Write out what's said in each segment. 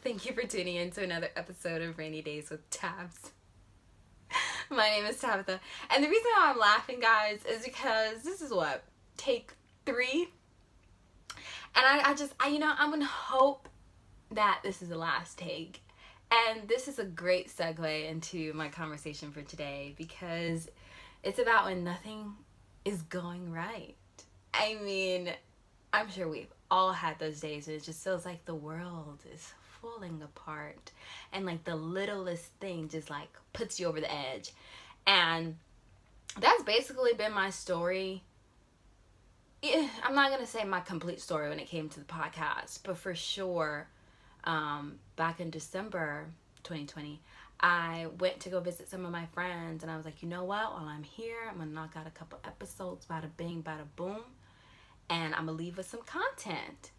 thank you for tuning in to another episode of Rainy Days with Tabs. My name is Tabitha, and the reason why I'm laughing, guys, is because this is what, take 3? And I'm gonna hope that this is the last take. And this is a great segue into my conversation for today, because it's about when nothing is going right. I mean, I'm sure we've all had those days where it just feels like the world is falling apart and like the littlest thing just like puts you over the edge. And that's basically been my story. I'm not going to say my complete story when it came to the podcast, but for sure, back in December 2020, I went to go visit some of my friends, and I was like, you know what, while I'm here, I'm going to knock out a couple episodes, bada bing, bada boom, and I'm going to leave with some content.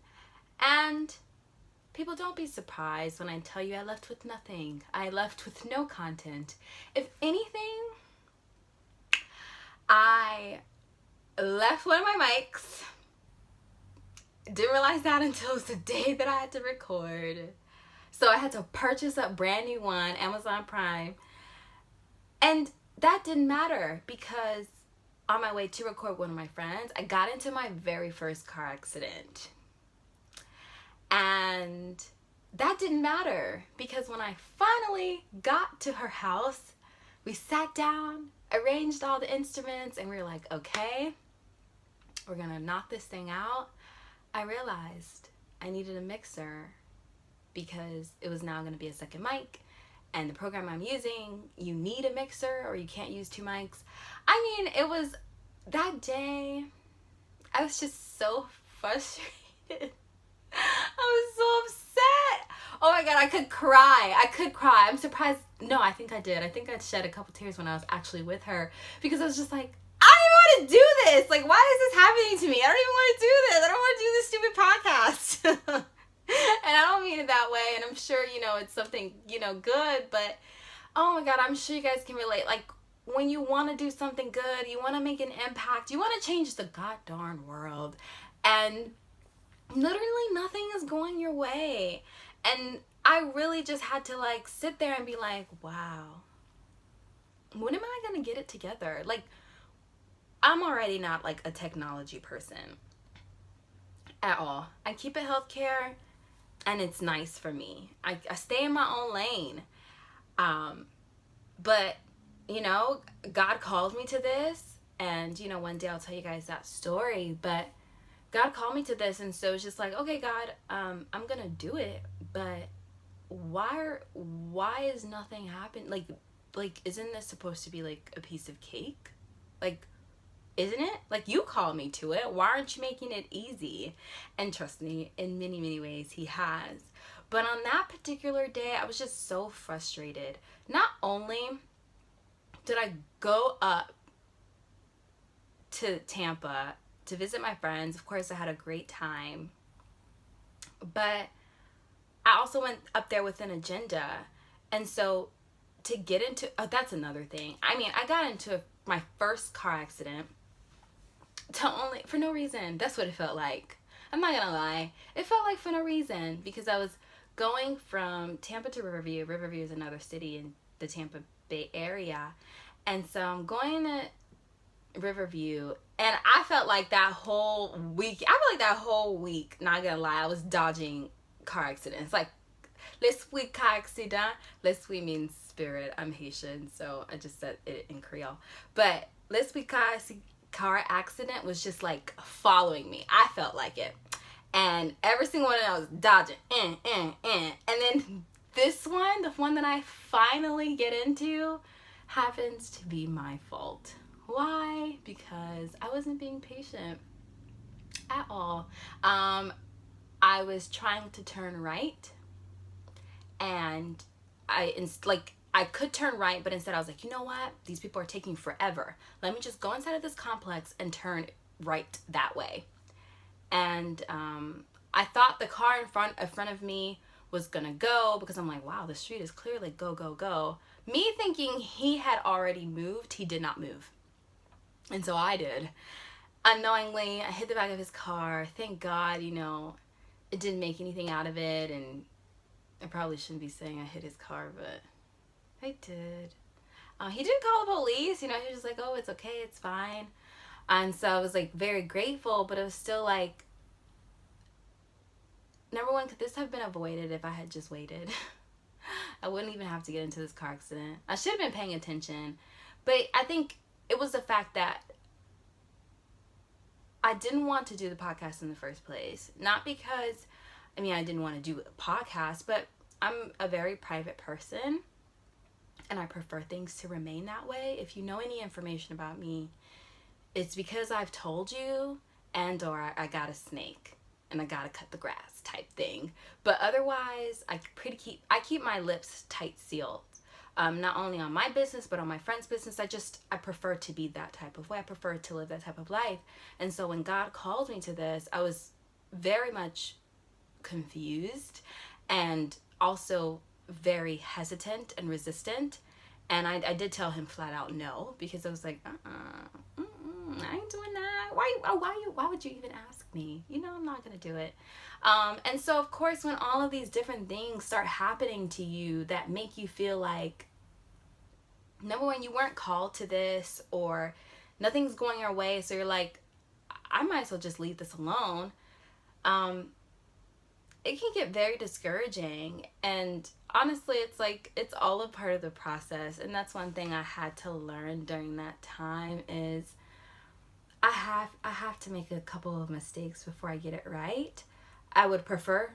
And people, don't be surprised when I tell you I left with nothing. I left with no content. If anything, I left one of my mics. Didn't realize that until it was the day that I had to record. So I had to purchase a brand new one, Amazon Prime. And that didn't matter, because on my way to record one of my friends, I got into my very first car accident. And that didn't matter, because when I finally got to her house, we sat down, arranged all the instruments, and we were like, okay, we're gonna knock this thing out. I realized I needed a mixer, because it was now gonna be a second mic, and the program I'm using, you need a mixer or you can't use 2 mics. I mean, it was that day, I was just so frustrated. I was so upset. Oh my God, I could cry. I'm surprised. No, I think I did. I think I shed a couple tears when I was actually with her, because I was just like, I don't even want to do this. Like, why is this happening to me? I don't even want to do this. I don't want to do this stupid podcast. And I don't mean it that way. And I'm sure, it's something, good. But, oh my God, I'm sure you guys can relate. Like, when you want to do something good, you want to make an impact, you want to change the goddamn world, and literally nothing is going your way. And I really just had to like sit there and be like, wow, when am I going to get it together? Like, I'm already not like a technology person at all. I keep it healthcare, and it's nice for me. I stay in my own lane. But, God called me to this, and, one day I'll tell you guys that story, but God called me to this, and so it's just like, okay, God, I'm gonna do it, but why is nothing happening? Like, isn't this supposed to be like a piece of cake? Like, isn't it? Like, you called me to it. Why aren't you making it easy? And trust me, in many, many ways, he has. But on that particular day, I was just so frustrated. Not only did I go up to Tampa to visit my friends, of course I had a great time, but I also went up there with an agenda. And so to get into, that's another thing. I mean, I got into my first car accident for no reason. That's what it felt like. I'm not gonna lie. It felt like for no reason, because I was going from Tampa to Riverview. Riverview is another city in the Tampa Bay area. And so I'm going to Riverview, and I felt like that whole week, not gonna lie, I was dodging car accidents. Like, l'esprit car accident. L'esprit means spirit. I'm Haitian, so I just said it in Creole. But l'esprit car accident was just like following me. I felt like it. And every single one I was dodging. And then this one, the one that I finally get into, happens to be my fault. Why? Because I wasn't being patient at all. I was trying to turn right, and I could turn right, but instead I was like, you know what? These people are taking forever. Let me just go inside of this complex and turn right that way. And I thought the car in front of me was gonna go, because I'm like, wow, the street is clearly go, go, go. Me thinking he had already moved, he did not move. And so I did. Unknowingly, I hit the back of his car. Thank God, it didn't make anything out of it. And I probably shouldn't be saying I hit his car, but I did. He didn't call the police. You know, he was just like, oh, it's okay, it's fine. And so I was like very grateful, but it was still like, number one, could this have been avoided if I had just waited? I wouldn't even have to get into this car accident. I should have been paying attention. But I think it was the fact that I didn't want to do the podcast in the first place. Not because, I mean, I didn't want to do a podcast, but I'm a very private person and I prefer things to remain that way. If you know any information about me, it's because I've told you and or I got a snake and I gotta cut the grass type thing. But otherwise, I keep my lips tight sealed. Not only on my business, but on my friend's business. I prefer to be that type of way. I prefer to live that type of life. And so when God called me to this, I was very much confused and also very hesitant and resistant. And I did tell him flat out no, because I was like, I ain't doing that. Why would you even ask me? You know, I'm not going to do it. And so, of course, when all of these different things start happening to you that make you feel like, number one, you weren't called to this, or nothing's going your way, so you're like, I might as well just leave this alone. It can get very discouraging. And honestly, it's like, it's all a part of the process. And that's one thing I had to learn during that time is I have to make a couple of mistakes before I get it right. I would prefer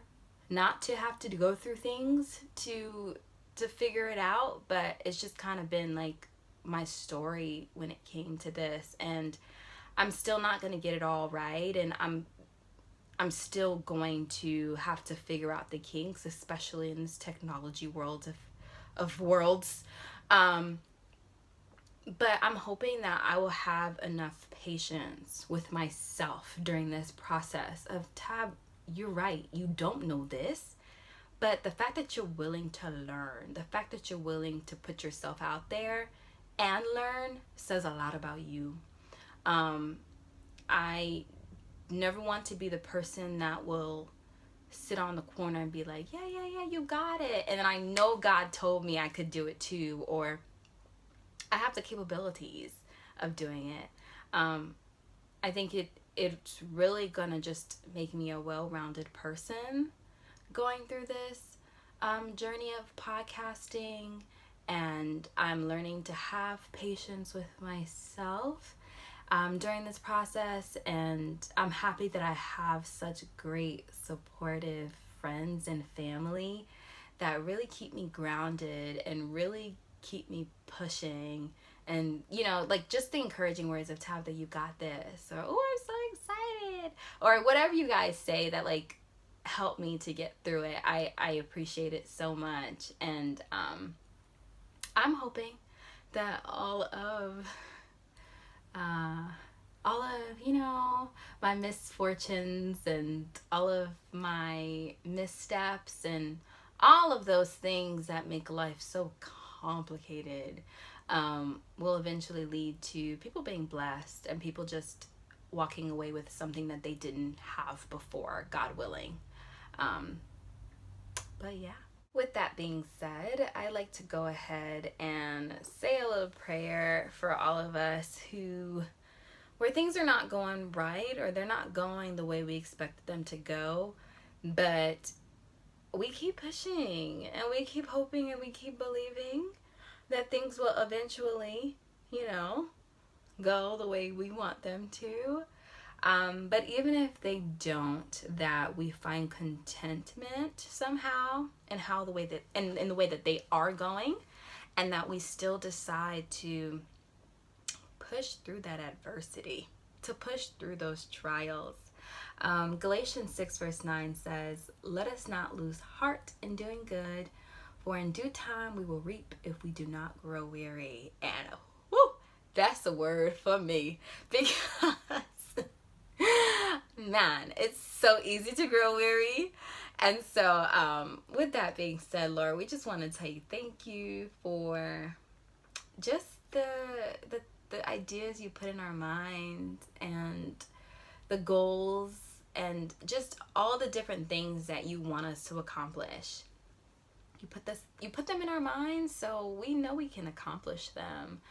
not to have to go through things to figure it out, but it's just kind of been like my story when it came to this, and I'm still not going to get it all right, and I'm still going to have to figure out the kinks, especially in this technology world of worlds. But I'm hoping that I will have enough patience with myself during this process of, Tab, you're right, you don't know this, but the fact that you're willing to learn, the fact that you're willing to put yourself out there and learn says a lot about you. I never want to be the person that will sit on the corner and be like, yeah, you got it. And then I know God told me I could do it too, or I have the capabilities of doing it. I think it's really gonna just make me a well-rounded person going through this journey of podcasting, and I'm learning to have patience with myself during this process, and I'm happy that I have such great supportive friends and family that really keep me grounded and really keep me pushing. And, you know, like just the encouraging words of, Tabitha, you got this, or, oh, I'm so excited, or whatever you guys say that like help me to get through it. I appreciate it so much. And I'm hoping that all of you know, my misfortunes and all of my missteps and all of those things that make life so complicated will eventually lead to people being blessed and people just walking away with something that they didn't have before, God willing. But yeah. With that being said, I like to go ahead and say a little prayer for all of us where things are not going right, or they're not going the way we expected them to go, but we keep pushing and we keep hoping and we keep believing that things will eventually, you know, go the way we want them to. But even if they don't, that we find contentment somehow in the way that they are going, and that we still decide to push through that adversity, to push through those trials. Galatians 6 verse 9 says, "Let us not lose heart in doing good, for in due time we will reap if we do not grow weary." And that's a word for me, because man, it's so easy to grow weary. And so with that being said, Lord, we just want to tell you thank you for just the ideas you put in our minds, and the goals, and just all the different things that you want us to accomplish. You put them in our minds, so we know we can accomplish them.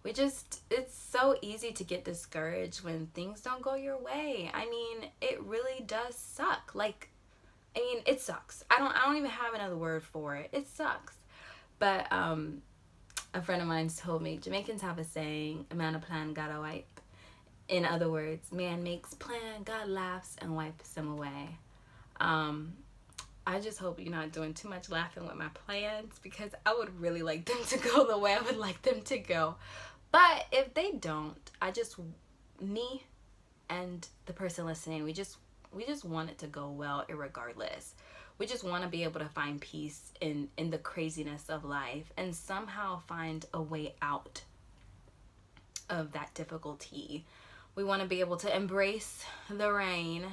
It's so easy to get discouraged when things don't go your way. I mean, it really does suck. It sucks. I don't even have another word for it. It sucks. But a friend of mine told me Jamaicans have a saying, "A man a plan, God a wipe." In other words, man makes plan, God laughs and wipes them away. I just hope you're not doing too much laughing with my plans, because I would really like them to go the way I would like them to go. But if they don't, me and the person listening, we just want it to go well irregardless. We just want to be able to find peace in the craziness of life and somehow find a way out of that difficulty. We want to be able to embrace the rain,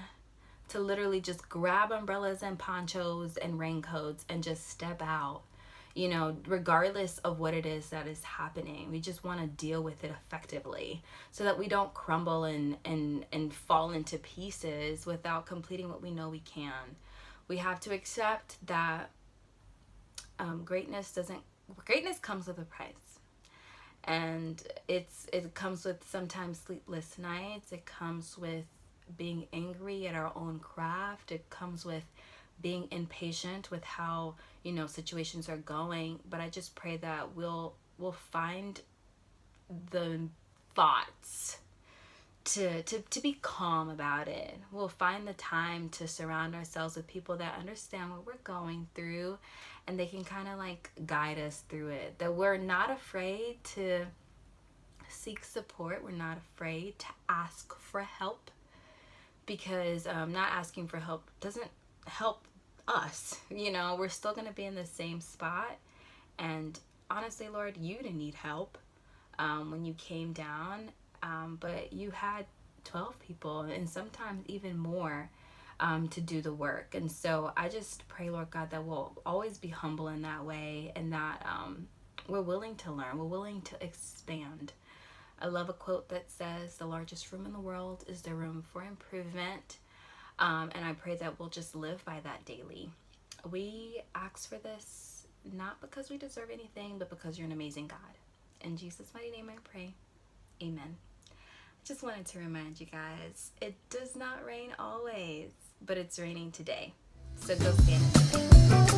to literally just grab umbrellas and ponchos and raincoats and just step out, regardless of what it is that is happening. We just want to deal with it effectively so that we don't crumble and fall into pieces without completing what we know we can. We have to accept that greatness comes with a price. And it comes with sometimes sleepless nights. It comes with being angry at our own craft. It comes with being impatient with how, situations are going. But I just pray that we'll find the thoughts to be calm about it. We'll find the time to surround ourselves with people that understand what we're going through, and they can kind of guide us through it. That we're not afraid to seek support. We're not afraid to ask for help, because not asking for help doesn't help us. We're still going to be in the same spot. And honestly, Lord, you didn't need help when you came down. But you had 12 people and sometimes even more to do the work. And so I just pray, Lord God, that we'll always be humble in that way, and that we're willing to learn. We're willing to expand. I love a quote that says, "The largest room in the world is the room for improvement." And I pray that we'll just live by that daily. We ask for this not because we deserve anything, but because you're an amazing God. In Jesus' mighty name I pray. Amen. Just wanted to remind you guys, it does not rain always, but it's raining today. So go stand in the rain.